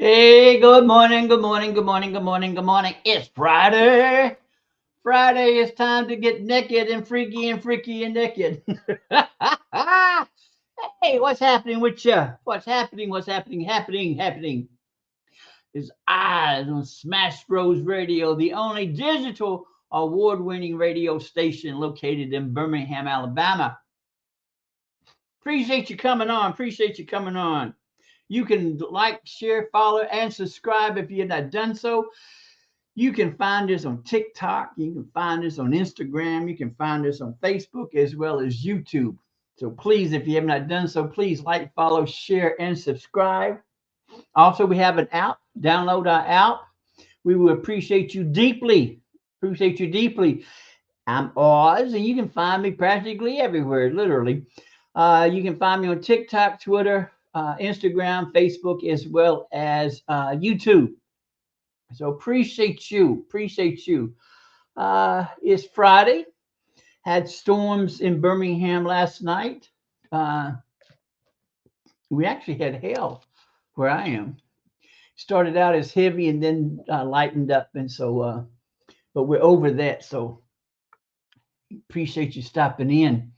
Hey, good morning, good morning, good morning, good morning, good morning. It's Friday. Friday is time to get naked and freaky and naked. Hey, what's happening with you? What's happening? Happening. Is eyes on Smash Bros Radio, the only digital award-winning radio station located in Birmingham, Alabama. Appreciate you coming on. Appreciate you coming on. You can like, share, follow, and subscribe if you have not done so. You can find us on TikTok. You can find us on Instagram. You can find us on Facebook as well as YouTube. So please, if you have not done so, please like, follow, share, and subscribe. Also, we have an app. Download our app. We will appreciate you deeply. Appreciate you deeply. I'm Oz, and you can find me practically everywhere, literally. You can find me on TikTok, Twitter, Instagram, Facebook, as well as YouTube. So appreciate you. It's Friday. Had storms in Birmingham last night. We actually had hail where I am. Started out as heavy and then lightened up, and so but we're over that. So appreciate you stopping in.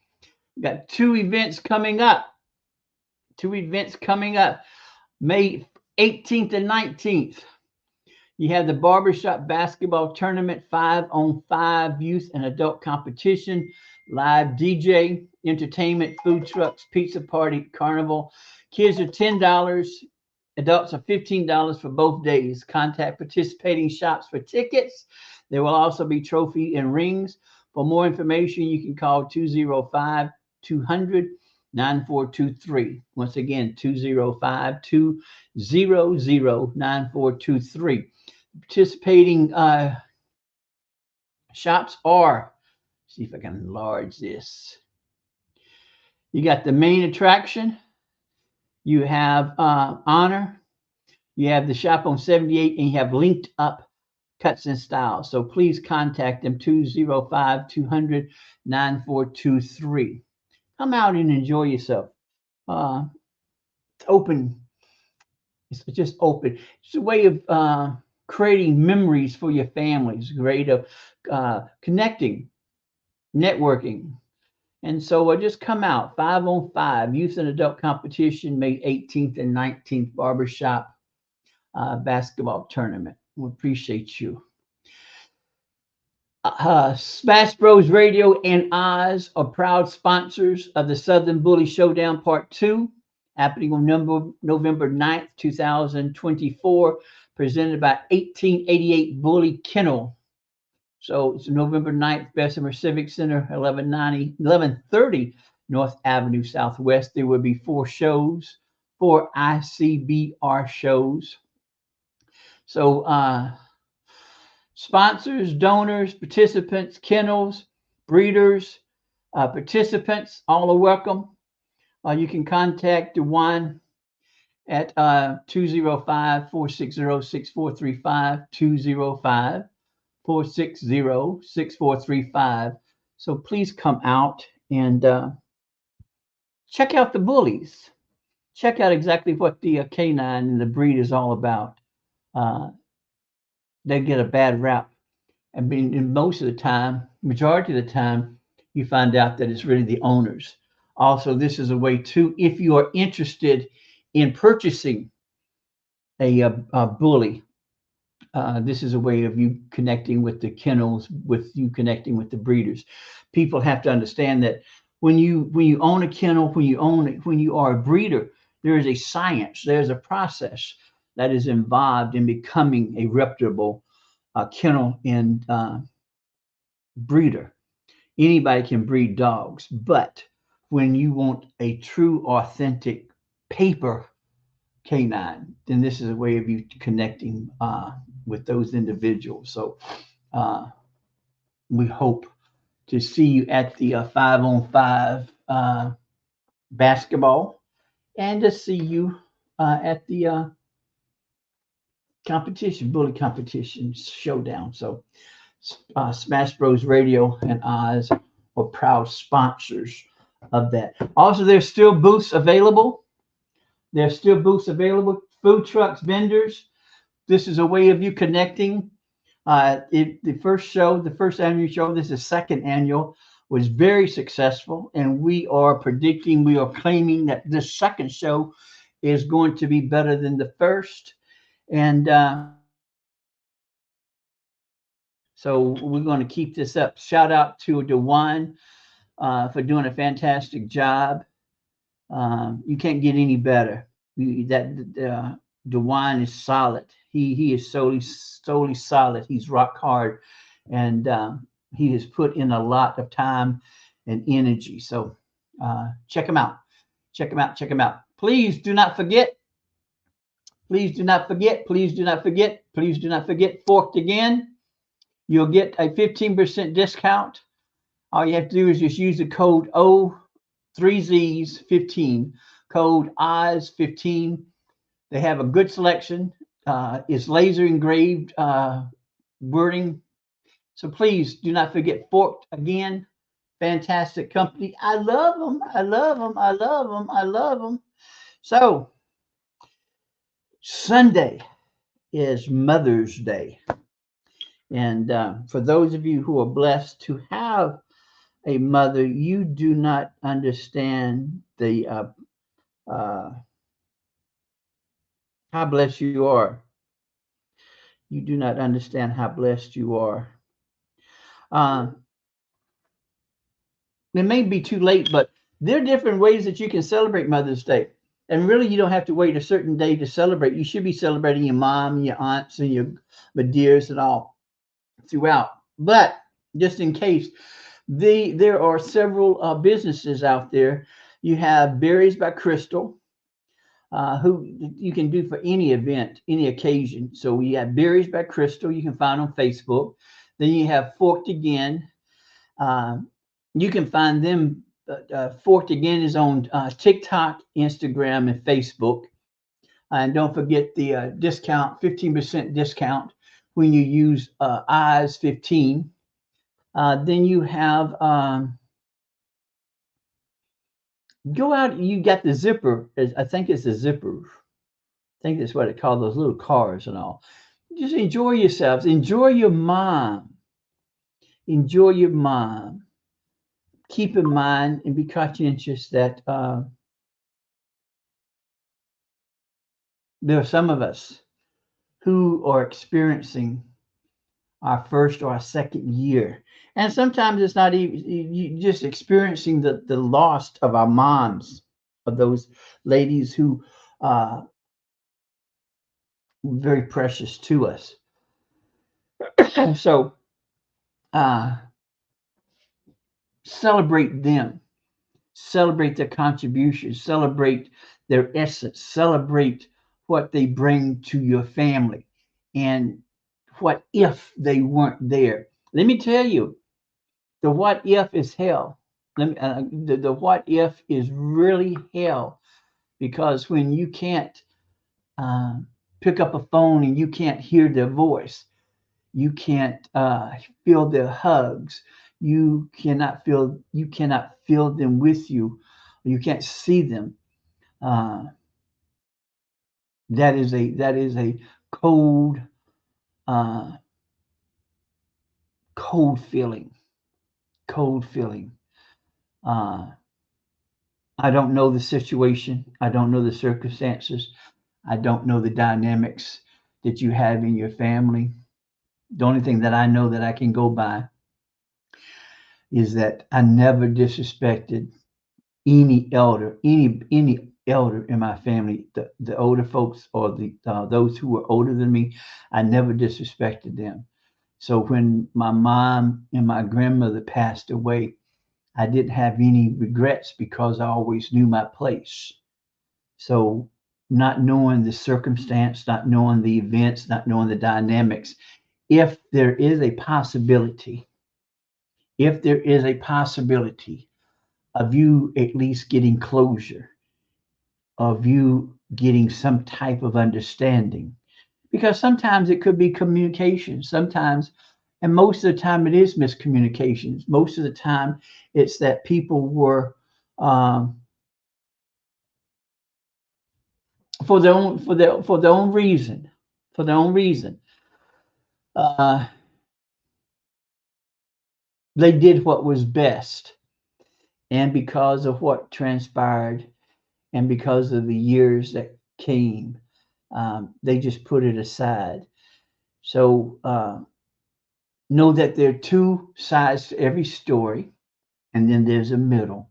We got two events coming up. May 18th and 19th. You have the barbershop basketball tournament, 5-on-5 youth and adult competition, live DJ, entertainment, food trucks, pizza party, carnival. Kids are $10. Adults are $15 for both days. Contact participating shops for tickets. There will also be trophy and rings. For more information, you can call 205-200-9423. Once again, 205-200-9423. Participating shops are, see if I can enlarge this. You got the main attraction. You have Honor. You have the shop on 78, and you have Linked Up Cuts and Styles. So please contact them, 205-200-9423. Come out and enjoy yourself. It's open. It's just open. It's a way of creating memories for your families, great of connecting, networking. And so just come out, 5-on-5, youth and adult competition, May 18th and 19th, barbershop basketball tournament. We appreciate you. Smash Bros Radio and OZZz are proud sponsors of the Southern Bully Showdown Part 2, happening on November 9th, 2024, presented by 1888 Bully Kennel. So it's November 9th, Bessemer Civic Center, 1130 North Avenue Southwest. There will be 4 shows, 4 ICBR shows. So sponsors, donors, participants, kennels, breeders, participants, all are welcome. You can contact DeWine at 205-460-6435, 205-460-6435. So please come out and check out the bullies. Check out exactly what the canine and the breed is all about. They get a bad rap. I mean, most of the time, majority of the time, you find out that it's really the owners. Also, this is a way too, if you are interested in purchasing a bully, this is a way of you connecting with the kennels, with you connecting with the breeders. People have to understand that when you own a kennel, when you are a breeder, there is a science, there's a process that is involved in becoming a reputable kennel and breeder. Anybody can breed dogs, but when you want a true, authentic paper canine, then this is a way of you connecting with those individuals. So we hope to see you at the 5-on-5 basketball, and to see you at the bully competition showdown. So Smash Bros Radio and OZZz are proud sponsors of that. Also, there's still booths available. food trucks, vendors. This is a way of you connecting. The first show, the first annual show, this is second annual, was very successful, and we are predicting, we are claiming that this second show is going to be better than the first. And so we're going to keep this up. Shout out to DeWine for doing a fantastic job. You can't get any better. DeWine is solid. He is solely solid. He's rock hard, and he has put in a lot of time and energy. So check him out. Check him out. Check him out. Please do not forget. Please do not forget. Please do not forget. Please do not forget. Forked Again. You'll get a 15% discount. All you have to do is just use the code OZZz 15. Code OZZz 15. They have a good selection. It's laser engraved wording. So please do not forget Forked Again. Fantastic company. I love them. I love them. I love them. I love them. So Sunday is Mother's Day. And for those of you who are blessed to have a mother, you do not understand the how blessed you are. You do not understand how blessed you are. It may be too late, but there are different ways that you can celebrate Mother's Day. And really, you don't have to wait a certain day to celebrate. You should be celebrating your mom, and your aunts, and your dears and all throughout. But just in case, there are several businesses out there. You have Berries by Crystal, who you can do for any event, any occasion. So we have Berries by Crystal. You can find on Facebook. Then you have Forked Again. You can find them. Forked Again is on TikTok, Instagram, and Facebook. And don't forget the discount, 15% discount when you use OZZz 15. Then you have go out. You got the zipper. I think it's the zipper. I think that's what they call those little cars and all. Just enjoy yourselves. Enjoy your mom. Enjoy your mom. Keep in mind and be conscientious that there are some of us who are experiencing our first or our second year. And sometimes it's not even you just experiencing the loss of our moms, of those ladies who were very precious to us. So celebrate them, celebrate their contributions, celebrate their essence, celebrate what they bring to your family. And what if they weren't there? Let me tell you, the what if is hell. The what if is really hell, because when you can't pick up a phone and you can't hear their voice, you can't feel their hugs, you cannot feel them with you, you can't see them. That is a cold feeling. Cold feeling. I don't know the situation. I don't know the circumstances. I don't know the dynamics that you have in your family. The only thing that I know that I can go by is that I never disrespected any elder in my family. The older folks, or those who were older than me, I never disrespected them. So when my mom and my grandmother passed away, I didn't have any regrets because I always knew my place. So not knowing the circumstance, not knowing the events, not knowing the dynamics, if there is a possibility of you at least getting closure, of you getting some type of understanding, because sometimes it could be communication, sometimes, and most of the time it is miscommunications. Most of the time it's that people were for their own reason, for their own reason. Uh, they did what was best, and because of what transpired, and because of the years that came, they just put it aside. So know that there are two sides to every story, and then there's a middle.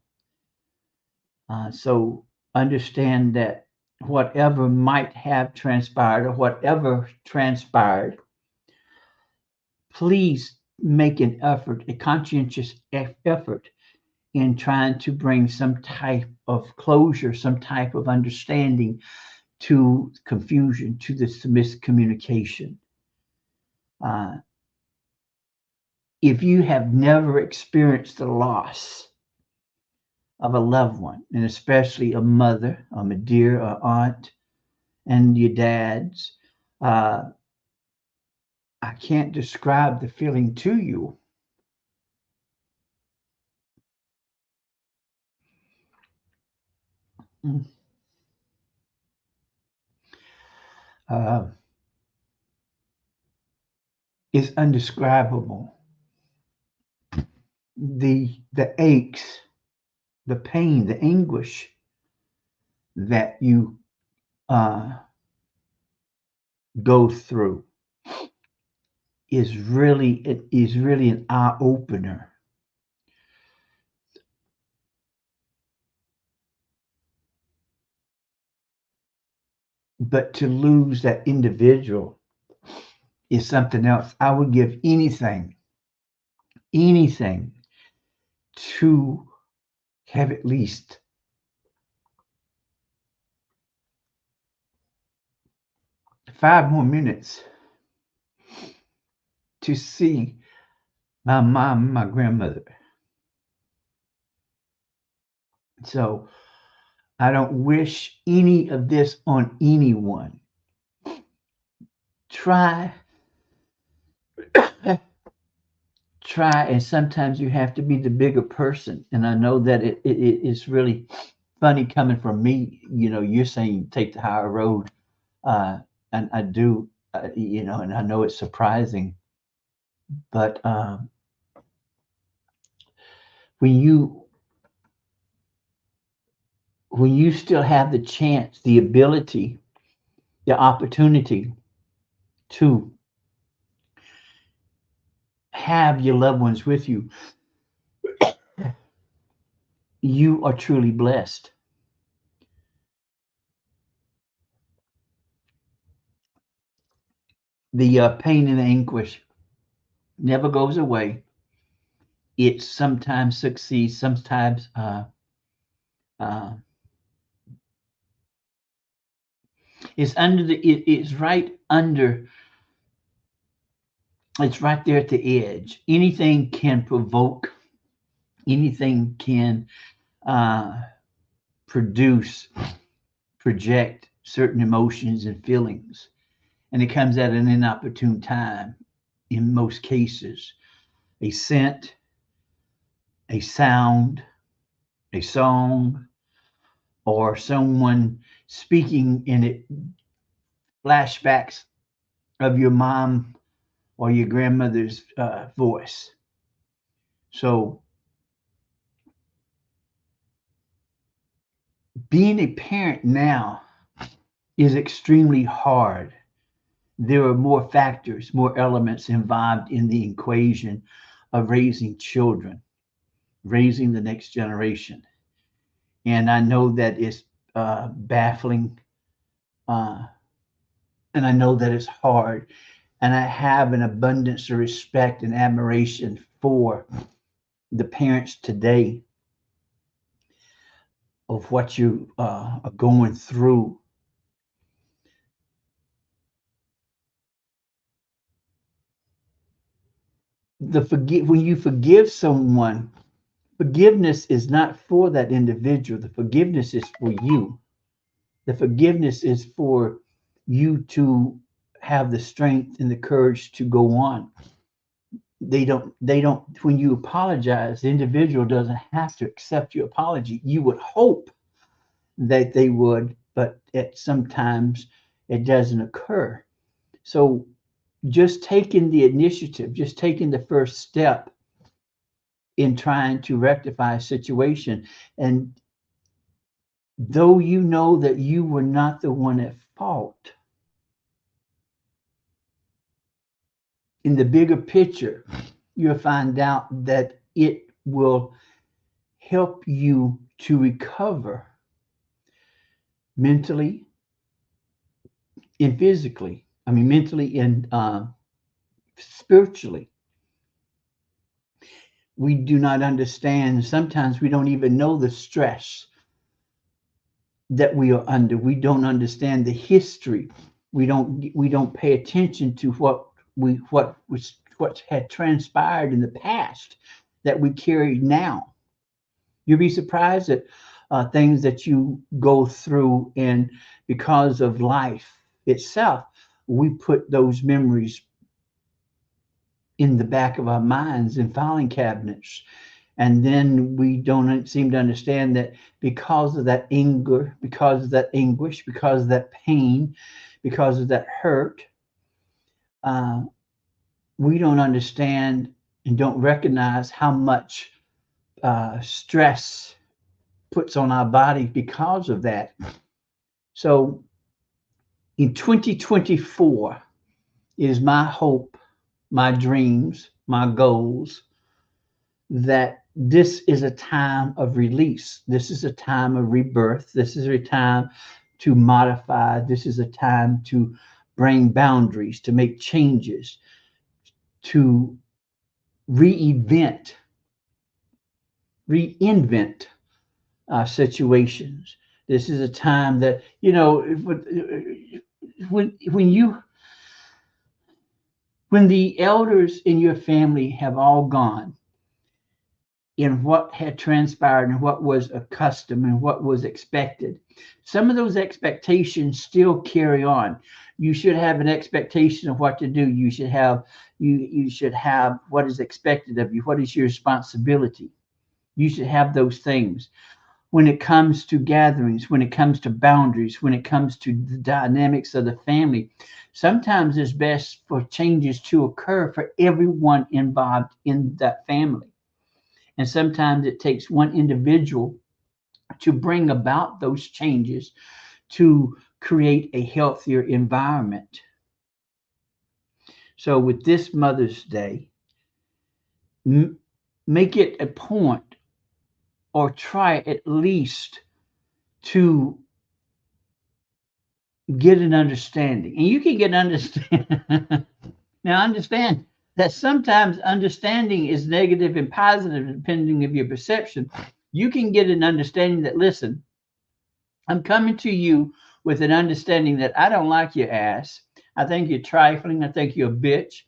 So understand that whatever might have transpired or whatever transpired, please make an effort, a conscientious effort in trying to bring some type of closure, some type of understanding to confusion, to this miscommunication. Uh, if you have never experienced the loss of a loved one, and especially a mother, a dear, a aunt, and your dad's, uh, I can't describe the feeling to you. Uh, it's undescribable. The aches, the pain, the anguish that you uh, go through is really an eye opener. But to lose that individual is something else. I would give anything to have at least 5 more minutes to see my mom, my grandmother. So I don't wish any of this on anyone. Try, try, and sometimes you have to be the bigger person. And I know that it's really funny coming from me. You're saying take the higher road, uh, and I do, and I know it's surprising, but when you when you still have the chance, the ability, the opportunity to have your loved ones with you, you are truly blessed. The pain and the anguish never goes away. It sometimes succeeds, sometimes uh, it's right under, it's right there at the edge. Anything can provoke, anything can uh, produce, project certain emotions and feelings, and it comes at an inopportune time in most cases. A scent, a sound, a song, or someone speaking in it, flashbacks of your mom or your grandmother's voice. So, being a parent now is extremely hard. There are more factors, more elements involved in the equation of raising children, raising the next generation. And I know that it's baffling, uh, and I know that it's hard. And I have an abundance of respect and admiration for the parents today of what you are going through. When you forgive someone, forgiveness is not for that individual. The forgiveness is for you. The forgiveness is for you to have the strength and the courage to go on. They don't, when you apologize, the individual doesn't have to accept your apology. You would hope that they would, but sometimes it doesn't occur. So just taking the initiative, just taking the first step in trying to rectify a situation, and though you know that you were not the one at fault, in the bigger picture, you'll find out that it will help you to recover mentally and physically. I mean, mentally and spiritually. We do not understand. Sometimes we don't even know the stress that we are under. We don't understand the history. We don't pay attention to what had transpired in the past that we carry now. You'll be surprised at things that you go through, and because of life itself, we put those memories in the back of our minds in filing cabinets. And then we don't seem to understand that because of that anger, because of that anguish, because of that pain, because of that hurt, uh, we don't understand and don't recognize how much stress puts on our body because of that. So in 2024 is my hope, my dreams, my goals, that this is a time of release. This is a time of rebirth. This is a time to modify. This is a time to bring boundaries, to make changes, to reinvent situations. This is a time that, when the elders in your family have all gone, in what had transpired and what was accustomed and what was expected, some of those expectations still carry on. You should have an expectation of what to do. You should have what is expected of you. What is your responsibility? You should have those things. When it comes to gatherings, when it comes to boundaries, when it comes to the dynamics of the family, sometimes it's best for changes to occur for everyone involved in that family. And sometimes it takes one individual to bring about those changes to create a healthier environment. So with this Mother's Day, make it a point, or try at least to get an understanding. And you can get understanding. Now, understand that sometimes understanding is negative and positive depending on your perception. You can get an understanding that, listen, I'm coming to you with an understanding that I don't like your ass. I think you're trifling. I think you're a bitch.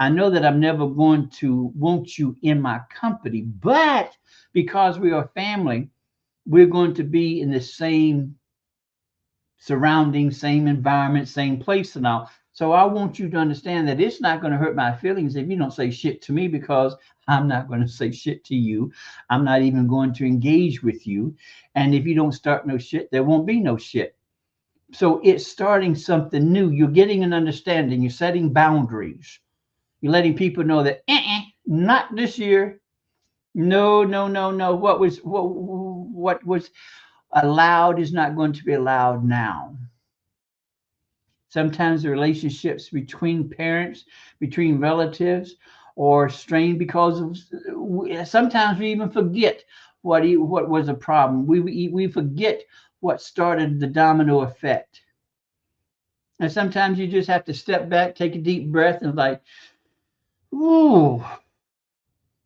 I know that I'm never going to want you in my company, but because we are family, we're going to be in the same surrounding, same environment, same place and all. So I want you to understand that it's not going to hurt my feelings if you don't say shit to me, because I'm not going to say shit to you. I'm not even going to engage with you. And if you don't start no shit, there won't be no shit. So it's starting something new. You're getting an understanding. You're setting boundaries. You're letting people know that not this year. No, no, no, no. What was allowed is not going to be allowed now. Sometimes the relationships between parents, between relatives, are strained because of. Sometimes we even forget what was a problem. We forget what started the domino effect. And sometimes you just have to step back, take a deep breath, and like, ooh,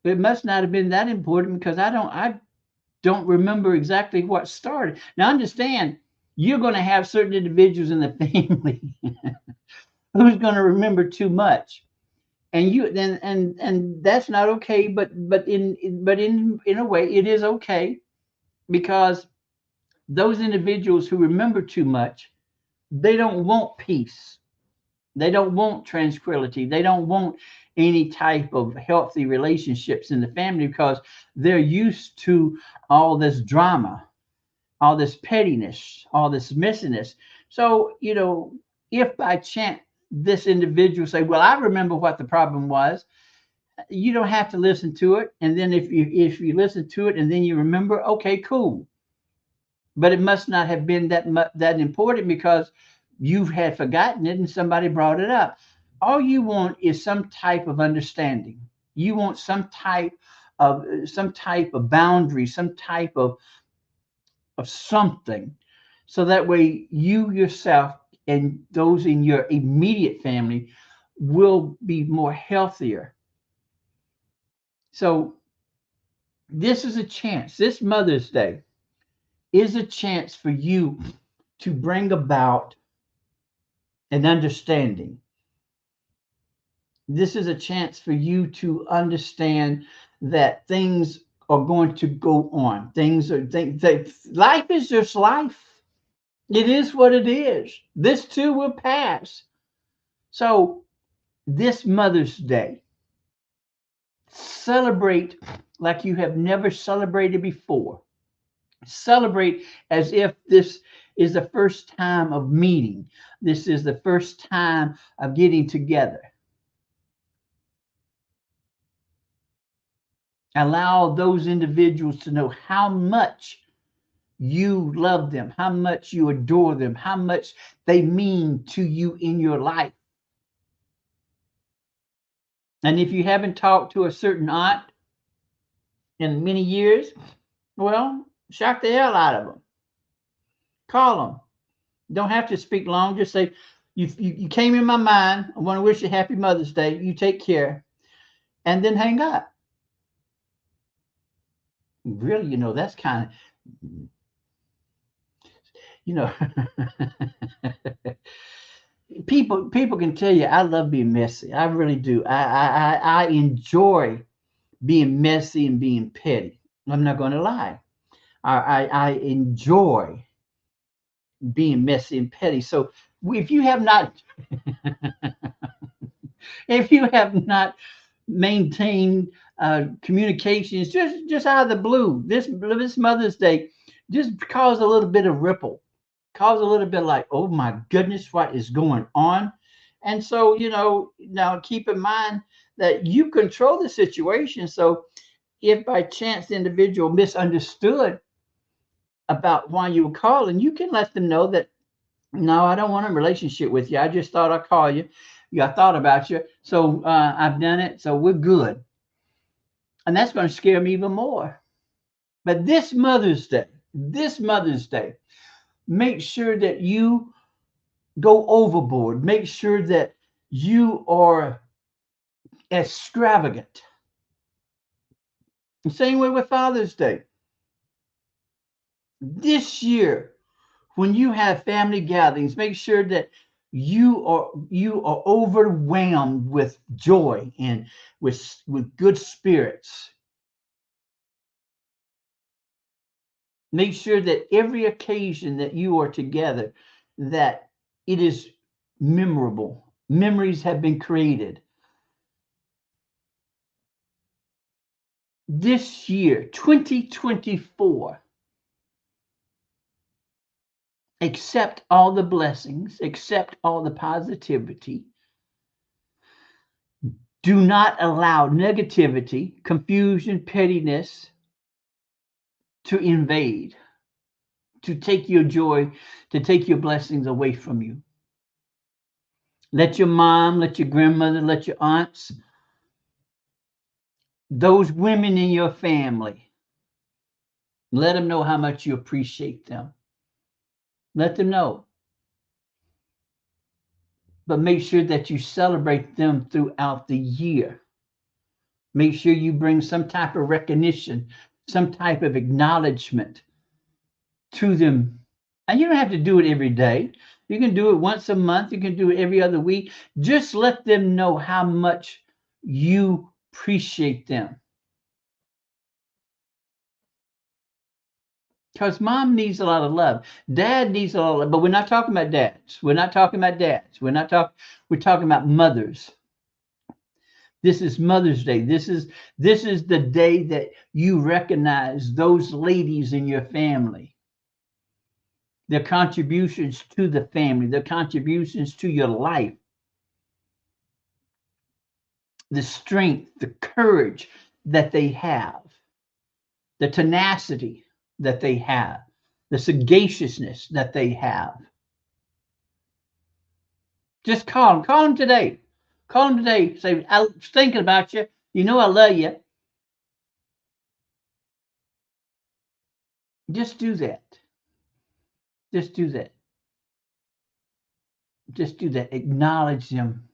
it must not have been that important, because I don't remember exactly what started. Now understand, you're going to have certain individuals in the family who's going to remember too much, and you then and that's not okay. But in a way, it is okay, because those individuals who remember too much, they don't want peace. They don't want tranquility. They don't want any type of healthy relationships in the family, because they're used to all this drama. all this pettiness, all this messiness. So, if by chance this individual say, well, I remember what the problem was, you don't have to listen to it. And then if you listen to it and then you remember, okay, cool. But it must not have been that important because you had forgotten it and somebody brought it up. All you want is some type of understanding. You want some type of boundary, some type of something, so that way you yourself and those in your immediate family will be more healthier. So this is a chance. This Mother's Day is a chance for you to bring about an understanding. This is a chance for you to understand that things are going to go on. Life is just life. It is what it is. This too will pass. So, this Mother's Day, celebrate like you have never celebrated before. Celebrate as if this is the first time of meeting. This is the first time of getting together. Allow those individuals to know how much you love them, how much you adore them, how much they mean to you in your life. And if you haven't talked to a certain aunt in many years, well, shock the hell out of them. Call them. Don't have to speak long. Just say, you came in my mind. I want to wish you happy Mother's Day. You take care. And then hang up. Really, that's kind of, people can tell you I love being messy. I really do. I enjoy being messy and being petty. I'm not going to lie. I enjoy being messy and petty. So if you have not if you have not maintained communications just out of the blue, this Mother's Day, just cause a little bit of ripple, cause a little bit like, oh my goodness, what is going on? And so, now keep in mind that you control the situation. So if by chance the individual misunderstood about why you were calling, you can let them know that, no, I don't want a relationship with you. I just thought I'd call you. Yeah, I thought about you. So I've done it. So we're good. And that's going to scare me even more. But this Mother's Day, make sure that you go overboard. Make sure that you are extravagant. The same way with Father's Day. This year, when you have family gatherings, make sure that you are overwhelmed with joy and with good spirits. Make sure that every occasion that you are together, that it is memorable. Memories have been created. This year, 2024, accept all the blessings, accept all the positivity. Do not allow negativity, confusion, pettiness to invade, to take your joy, to take your blessings away from you. Let your mom, let your grandmother, let your aunts, those women in your family, let them know how much you appreciate them. Let them know. But make sure that you celebrate them throughout the year. Make sure you bring some type of recognition, some type of acknowledgement to them. And you don't have to do it every day. You can do it once a month. You can do it every other week. Just let them know how much you appreciate them. Because mom needs a lot of love. Dad needs a lot of love. But we're not talking about dads. We're not talking about dads. We're talking about mothers. This is Mother's Day. This is the day that you recognize those ladies in your family. their contributions to the family, their contributions to your life, the strength, the courage that they have, the tenacity that they have, the sagaciousness that they have. Just call them. Call them today. Call them today. Say, I was thinking about you. You know I love you. Just do that. Just do that. Just do that. Acknowledge them.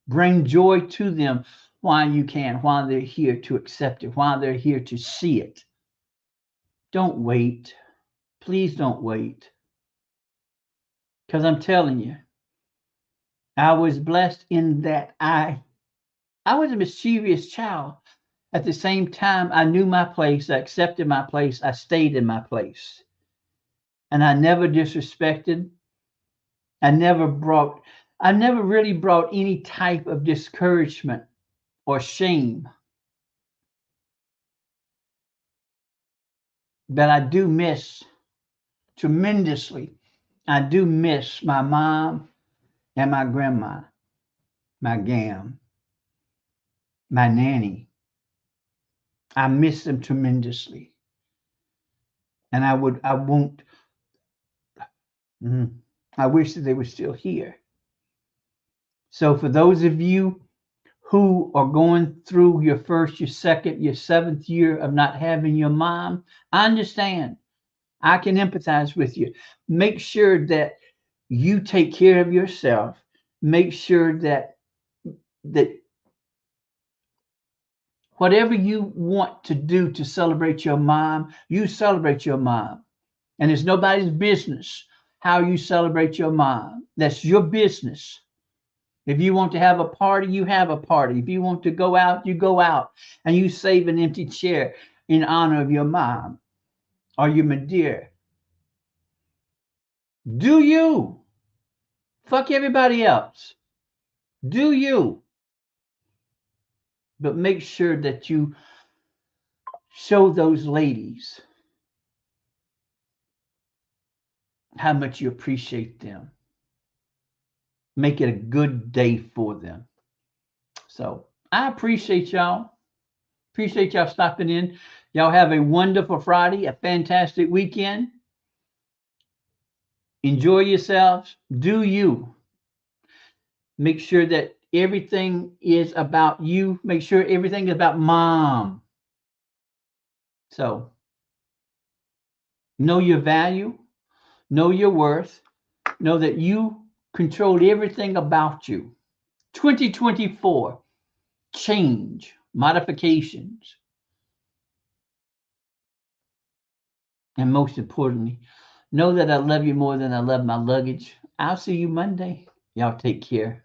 Bring joy to them while you can, while they're here to accept it, while they're here to see it. Don't wait. Please don't wait. Because I'm telling you, I was blessed in that I was a mischievous child. At the same time, I knew my place, I accepted my place, I stayed in my place. And I never disrespected. I never really brought any type of discouragement or shame. But I do miss tremendously. I do miss my mom and my grandma, my gam, my nanny. I miss them tremendously. And I wish that they were still here. So for those of you who are going through your first, your second, your seventh year of not having your mom, I understand. I can empathize with you. Make sure that you take care of yourself. Make sure that whatever you want to do to celebrate your mom, you celebrate your mom. And it's nobody's business how you celebrate your mom. That's your business. If you want to have a party, you have a party. If you want to go out, you go out and you save an empty chair in honor of your mom or your dear. Do you? Fuck everybody else. Do you? But make sure that you show those ladies how much you appreciate them. Make it a good day for them. So I appreciate y'all. Appreciate y'all stopping in. Y'all have a wonderful Friday, a fantastic weekend. Enjoy yourselves. Do you. Make sure that everything is about you. Make sure everything is about mom. So know your value. Know your worth. Know that you control everything about you. 2024. Change. Modifications. And most importantly, know that I love you more than I love my luggage. I'll see you Monday. Y'all take care.